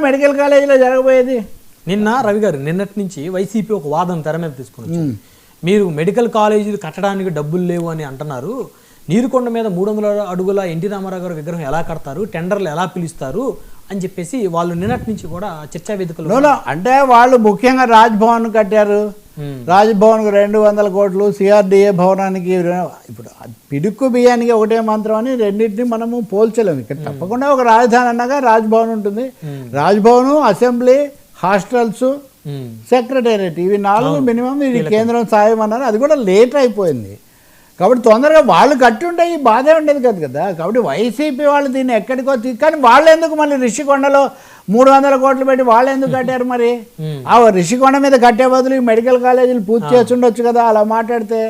Medical కాలేజీలో జరగబోయేది. నిన్న రవి గారు నిన్నటి నుంచి వైసీపీ ఒక వాదన తెర మీద తీసుకుని మీరు మెడికల్ కాలేజీలు కట్టడానికి డబ్బులు లేవు అని అంటున్నారు, నీరుకొండ మీద 300 అడుగుల ఎన్టీ రామారావు గారు విగ్రహం ఎలా కడతారు, టెండర్లు ఎలా పిలుస్తారు అని చెప్పేసి వాళ్ళు నిన్నటి నుంచి కూడా చర్చా వేదికలు. అంటే వాళ్ళు ముఖ్యంగా రాజ్భవన్ కట్టారు, రాజ్భవన్కు 200 కోట్లు, సిఆర్డిఏ భవనానికి ఇప్పుడు పిడుక్కు బియ్యానికి ఒకటే మంత్రం అని రెండింటిని మనము పోల్చలేము. ఇక్కడ తప్పకుండా ఒక రాజధాని అన్నాక రాజ్భవన్ ఉంటుంది. రాజ్భవన్, అసెంబ్లీ, హాస్టల్స్, సెక్రటేరియట్, ఇవి 4 మినిమం. ఇది కేంద్రం సాయం అన్నారు, అది కూడా లేట్ అయిపోయింది. కాబట్టి తొందరగా వాళ్ళు కట్టి ఉంటే ఈ బాధే ఉండేది కదా. కాబట్టి వైసీపీ వాళ్ళు దీన్ని ఎక్కడికో కానీ వాళ్ళు ఎందుకు మళ్ళీ రిషికొండలో 300 కోట్లు పెట్టి వాళ్ళు ఎందుకు కట్టారు మరి? ఆ రిషికొండ మీద కట్టే బదులు ఈ మెడికల్ కాలేజీలు పూర్తి చేస్తుండొచ్చు కదా అలా మాట్లాడితే.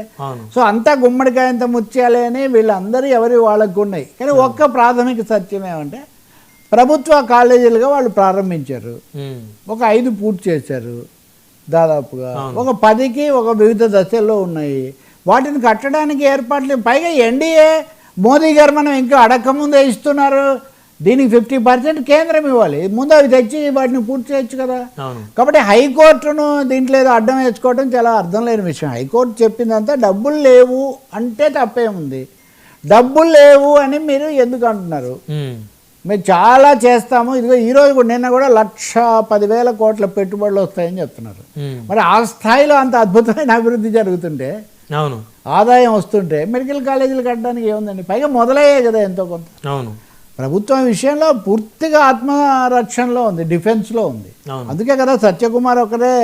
సో అంతా గుమ్మడికాయంత ముత్యాలే అని వీళ్ళందరూ ఎవరి వాళ్ళకు ఉన్నాయి. కానీ ఒక్క ప్రాథమిక సత్యం ఏమంటే ప్రభుత్వ కాలేజీలుగా వాళ్ళు ప్రారంభించారు, ఒక 5 పూర్తి చేశారు దాదాపుగా, ఒక 10కి ఒక వివిధ దశల్లో ఉన్నాయి. వాటిని కట్టడానికి ఏర్పాట్లు, పైగా ఎన్డీఏ మోదీ గారు మనం ఇంకా అడగకముందే ఇస్తున్నారు. దీనికి 50% కేంద్రం ఇవ్వాలి, ముందు అవి తెచ్చి వాటిని పూర్తి చేయొచ్చు కదా. కాబట్టి హైకోర్టును దీంట్లో ఏదో అడ్డం వేసుకోవడం చాలా అర్థం లేని విషయం. హైకోర్టు చెప్పిందంతా డబ్బులు లేవు అంటే తప్పేముంది, డబ్బులు లేవు అని మీరు ఎందుకు అంటున్నారు? మేము చాలా చేస్తాము, ఇదిగో ఈరోజు కూడా నిన్న కూడా 1,10,000 కోట్ల పెట్టుబడులు వస్తాయని చెప్తున్నారు. మరి ఆ స్థాయిలో అంత అద్భుతమైన అభివృద్ధి జరుగుతుంటే, అవును, ఆదాయం వస్తుంటే మెడికల్ కాలేజీలు కట్టడానికి ఏముందండి? పైగా మొదలయ్యాయి కదా ఎంతో కొంత. అవును, ప్రభుత్వం విషయంలో పూర్తిగా ఆత్మరక్షణలో ఉంది, డిఫెన్స్లో ఉంది. అందుకే కదా సత్యకుమార్ ఒకరే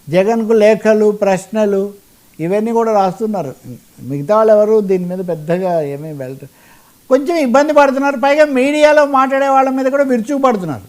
జగన్కు లేఖలు, ప్రశ్నలు ఇవన్నీ కూడా రాస్తున్నారు. మిగతా వాళ్ళు ఎవరు దీని మీద పెద్దగా ఏమీ కొంచెం ఇబ్బంది పడుతున్నారు. పైగా మీడియాలో మాట్లాడే వాళ్ళ మీద కూడా విరుచుకుపడుతున్నారు.